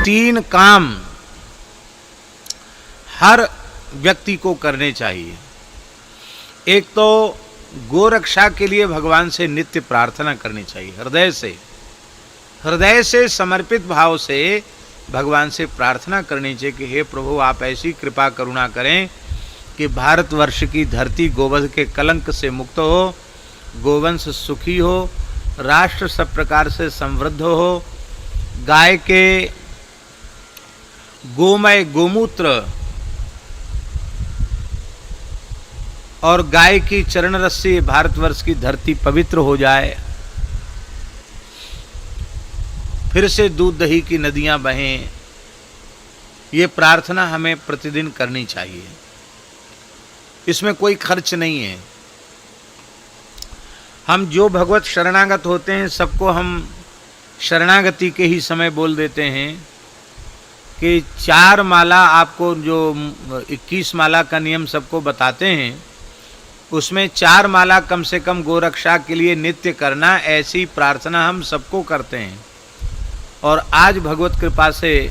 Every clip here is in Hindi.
तीन काम हर व्यक्ति को करने चाहिए। एक तो गोरक्षा के लिए भगवान से नित्य प्रार्थना करनी चाहिए, हृदय से समर्पित भाव से भगवान से प्रार्थना करनी चाहिए कि हे प्रभु, आप ऐसी कृपा करुणा करें कि भारतवर्ष की धरती गोवध के कलंक से मुक्त हो, गोवंश सुखी हो, राष्ट्र सब प्रकार से समृद्ध हो, गाय के गोमय गोमूत्र और गाय की चरण रस से भारतवर्ष की धरती पवित्र हो जाए, फिर से दूध दही की नदियां बहें। ये प्रार्थना हमें प्रतिदिन करनी चाहिए, इसमें कोई खर्च नहीं है। हम जो भगवत शरणागत होते हैं सबको हम शरणागति के ही समय बोल देते हैं कि 4 माला, आपको जो 21 माला का नियम सबको बताते हैं उसमें 4 माला कम से कम गोरक्षा के लिए नित्य करना, ऐसी प्रार्थना हम सबको करते हैं। और आज भगवत कृपा से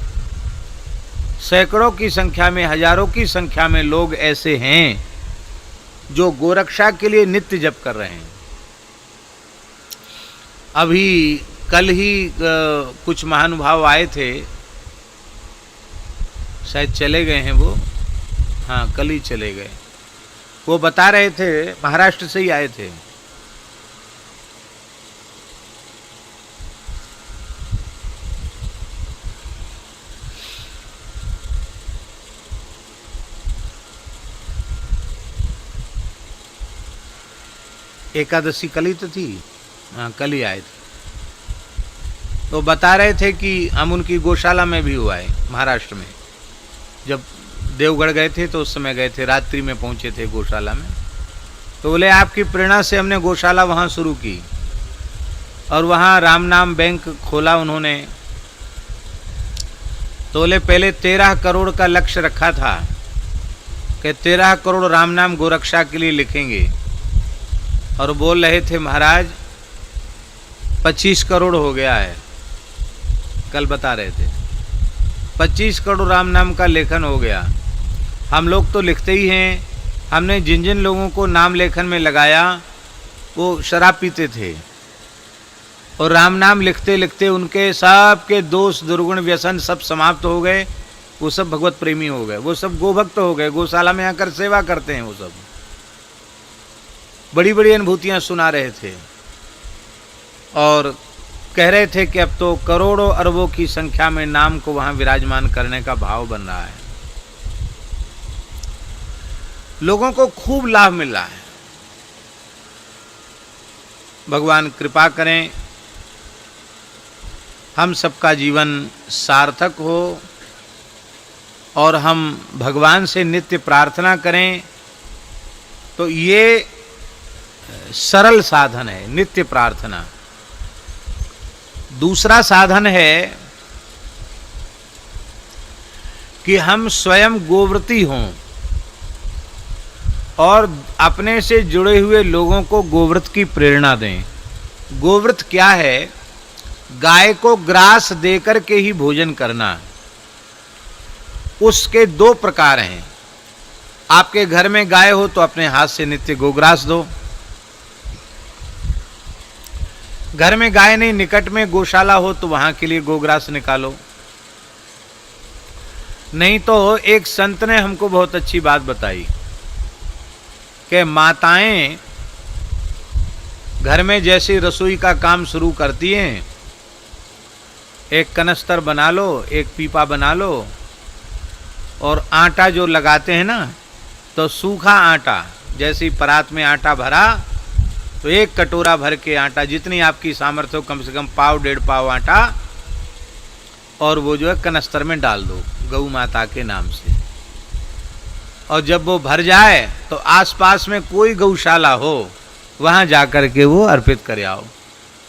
सैकड़ों की संख्या में, हजारों की संख्या में लोग ऐसे हैं जो गोरक्षा के लिए नित्य जप कर रहे हैं। अभी कल ही कुछ महानुभाव आए थे, शायद चले गए हैं वो, हाँ कल ही चले गए। वो बता रहे थे, महाराष्ट्र से ही आए थे, एकादशी कल ही तो थी, हाँ कल ही आए थे। तो बता रहे थे कि हम उनकी गौशाला में भी हुआ है महाराष्ट्र में। जब देवगढ़ गए थे तो उस समय गए थे, रात्रि में पहुंचे थे गौशाला में। तो बोले आपकी प्रेरणा से हमने गौशाला वहाँ शुरू की और वहाँ राम नाम बैंक खोला उन्होंने। तो बोले पहले 13 करोड़ का लक्ष्य रखा था कि 13 करोड़ राम नाम गोरक्षा के लिए लिखेंगे, और बोल रहे थे महाराज 25 करोड़ हो गया है। कल बता रहे थे 25 करोड़ राम नाम का लेखन हो गया। हम लोग तो लिखते ही हैं, हमने जिन जिन लोगों को नाम लेखन में लगाया वो शराब पीते थे, और राम नाम लिखते लिखते उनके सब के दोष दुर्गुण व्यसन सब समाप्त हो गए। वो सब भगवत प्रेमी हो गए, वो सब गोभक्त हो गए, गौशाला में आकर सेवा करते हैं। वो सब बड़ी बड़ी अनुभूतियाँ सुना रहे थे और कह रहे थे कि अब तो करोड़ों अरबों की संख्या में नाम को वहाँ विराजमान करने का भाव बन रहा है। लोगों को खूब लाभ मिल रहा है। भगवान कृपा करें, हम सबका जीवन सार्थक हो और हम भगवान से नित्य प्रार्थना करें। तो ये सरल साधन है नित्य प्रार्थना। दूसरा साधन है कि हम स्वयं गोव्रती हों और अपने से जुड़े हुए लोगों को गोव्रत की प्रेरणा दें। गोव्रत क्या है? गाय को ग्रास देकर के ही भोजन करना। उसके 2 प्रकार हैं। आपके घर में गाय हो तो अपने हाथ से नित्य गोग्रास दो। घर में गाय नहीं, निकट में गौशाला हो तो वहां के लिए गोग्रास निकालो। नहीं तो एक संत ने हमको बहुत अच्छी बात बताई कि माताएं घर में जैसे रसोई का काम शुरू करती हैं, एक कनस्तर बना लो, एक पीपा बना लो, और आटा जो लगाते हैं ना, तो सूखा आटा, जैसे परात में आटा भरा तो 1 कटोरा भर के आटा, जितनी आपकी सामर्थ्य हो, कम से कम पाव 1.5 पाव आटा, और वो जो है कनस्तर में डाल दो गौ माता के नाम से। और जब वो भर जाए तो आसपास में कोई गौशाला हो वहाँ जा कर के वो अर्पित कर आओ।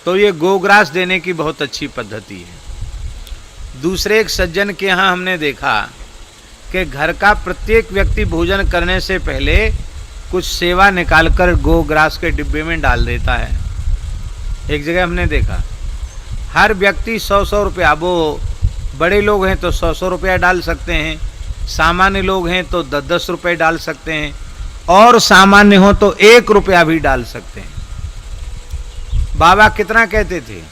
तो ये गोग्रास देने की बहुत अच्छी पद्धति है। दूसरे एक सज्जन के यहाँ हमने देखा कि घर का प्रत्येक व्यक्ति भोजन करने से पहले कुछ सेवा निकालकर गोग्रास के डिब्बे में डाल देता है। एक जगह हमने देखा हर व्यक्ति 100-100 रुपया, वो बड़े लोग हैं तो 100-100 रुपया डाल सकते हैं, सामान्य लोग हैं तो 10-10 रुपये डाल सकते हैं, और सामान्य हो तो 1 रुपया भी डाल सकते हैं। बाबा कितना कहते थे?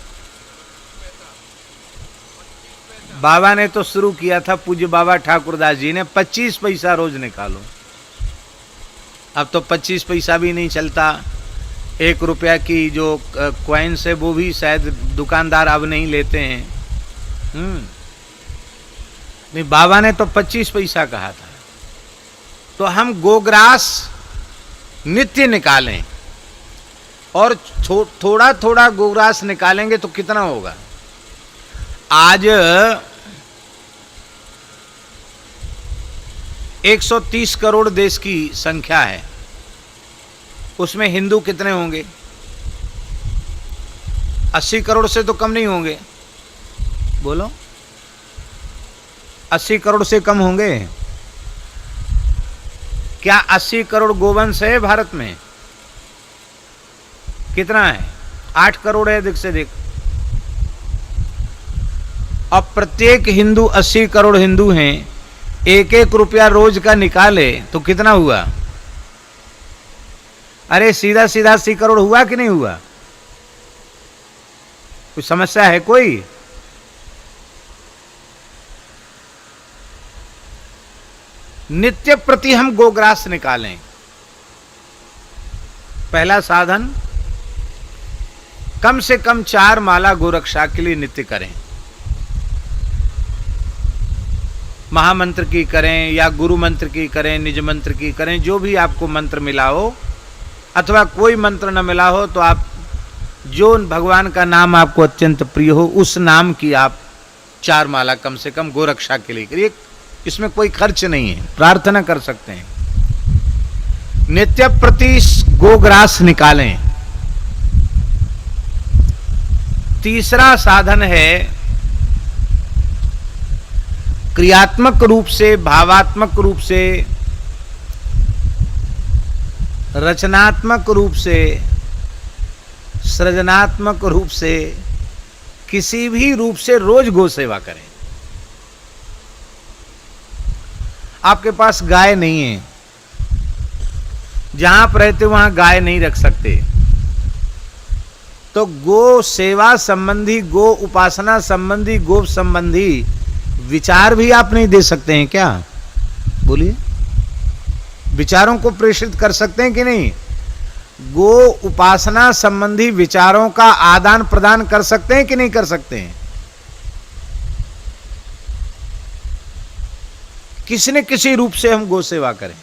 बाबा ने तो शुरू किया था, पूज्य बाबा ठाकुरदास जी ने 25 पैसा रोज निकालो। अब तो 25 पैसा भी नहीं चलता। 1 रुपया की जो कॉइन्स है वो भी शायद दुकानदार अब नहीं लेते हैं। नहीं, बाबा ने तो 25 पैसा कहा था। तो हम गोग्रास नित्य निकालें, और थोड़ा थोड़ा गोग्रास निकालेंगे तो कितना होगा? आज 130 करोड़ देश की संख्या है, उसमें हिंदू कितने होंगे? 80 करोड़ से तो कम नहीं होंगे। बोलो, 80 करोड़ से कम होंगे क्या? 80 करोड़ गोवंश है भारत में? कितना है? 8 करोड़ है, अधिक से अधिक। अब प्रत्येक हिंदू, 80 करोड़ हिंदू हैं, 1-1 रुपया रोज का निकाले तो कितना हुआ? अरे सीधा सीधा 80 करोड़ हुआ कि नहीं हुआ? कोई समस्या है कोई? नित्य प्रति हम गोग्रास निकालें। पहला साधन, कम से कम 4 माला गोरक्षा के लिए नित्य करें। महामंत्र की करें या गुरु मंत्र की करें, निज मंत्र की करें, जो भी आपको मंत्र मिला हो, अथवा कोई मंत्र न मिला हो तो आप जो भगवान का नाम आपको अत्यंत प्रिय हो, उस नाम की आप 4 माला कम से कम गोरक्षा के लिए करिए। इसमें कोई खर्च नहीं है, प्रार्थना कर सकते हैं। नित्य प्रति गोग्रास निकालें। तीसरा साधन है क्रियात्मक रूप से, भावात्मक रूप से, रचनात्मक रूप से, सृजनात्मक रूप से, किसी भी रूप से रोज गो सेवा करें। आपके पास गाय नहीं है, जहां आप रहते वहां गाय नहीं रख सकते, तो गो सेवा संबंधी, गो उपासना संबंधी, गो संबंधी विचार भी आप नहीं दे सकते हैं क्या? बोलिए, विचारों को प्रेषित कर सकते हैं कि नहीं? गो उपासना संबंधी विचारों का आदान प्रदान कर सकते हैं कि नहीं कर सकते हैं? किसी न किसी रूप से हम गो सेवा करें।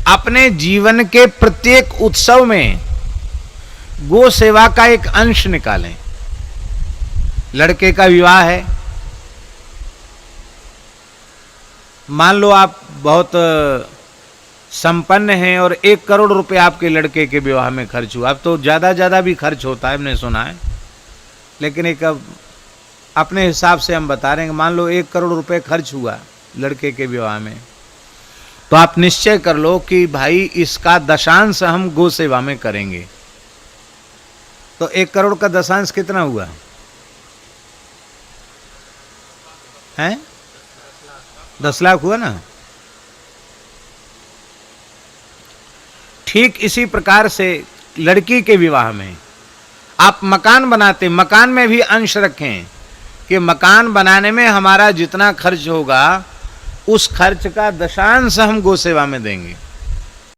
अपने जीवन के प्रत्येक उत्सव में गो सेवा का एक अंश निकालें। लड़के का विवाह है, मान लो आप बहुत संपन्न हैं और 1 करोड़ रुपए आपके लड़के के विवाह में खर्च हुआ। अब तो ज्यादा भी खर्च होता है, हमने सुना है, लेकिन एक अपने हिसाब से हम बता रहे हैं। मान लो 1 करोड़ रुपए खर्च हुआ लड़के के विवाह में, तो आप निश्चय कर लो कि भाई इसका दशांश हम गो सेवा में करेंगे। तो 1 करोड़ का दशांश कितना हुआ है? 10 लाख हुआ ना। ठीक इसी प्रकार से लड़की के विवाह में आप मकान बनाते, मकान में भी अंश रखें कि मकान बनाने में हमारा जितना खर्च होगा उस खर्च का दशांश हम गो सेवा में देंगे।